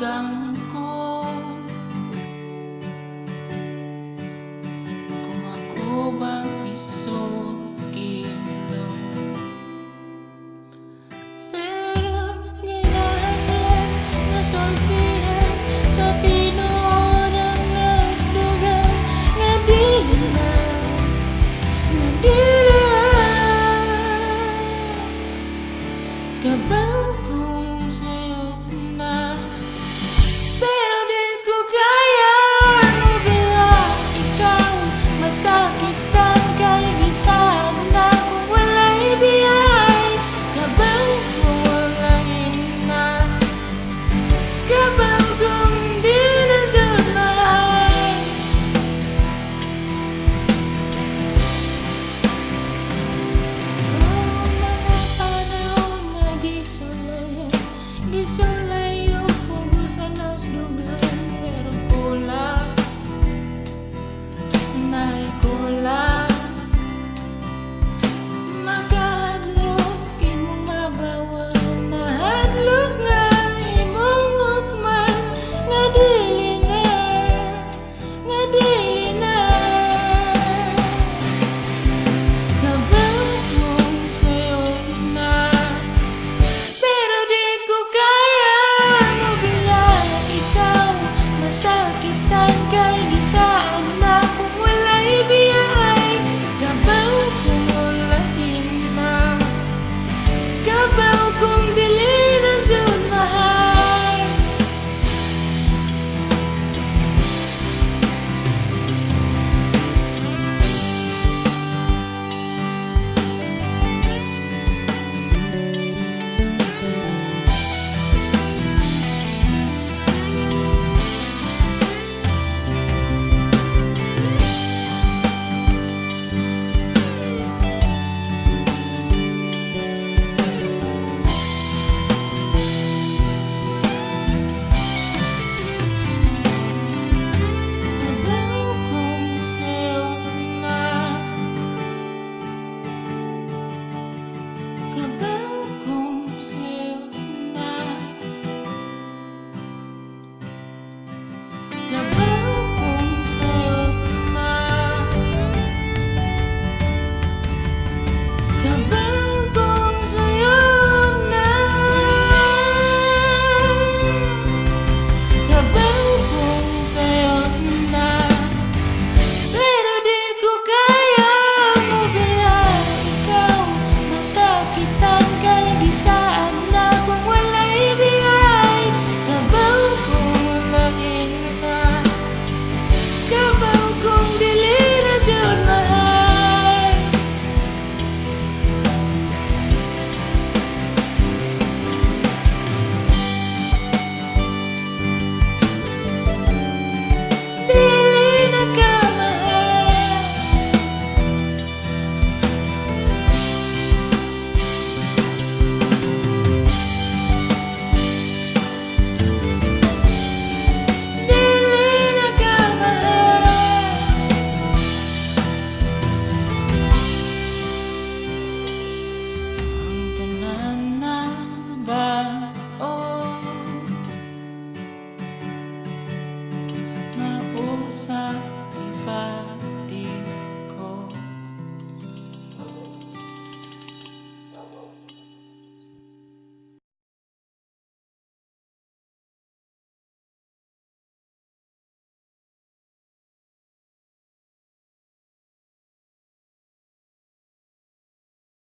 hanggang ko. Kung ako ba isugilo, pero ngayaan nasulpihan sa tinuod ang nasdugan nga dili na, nga dili kabang kung sa'yo na. Pero di ko kaya bilang ikaw masakitan kay gisahan na kung wala'y biyay. Kabang kung wala'y na, kabang kung di na siya mahal. Kung mga panahon na gisulayan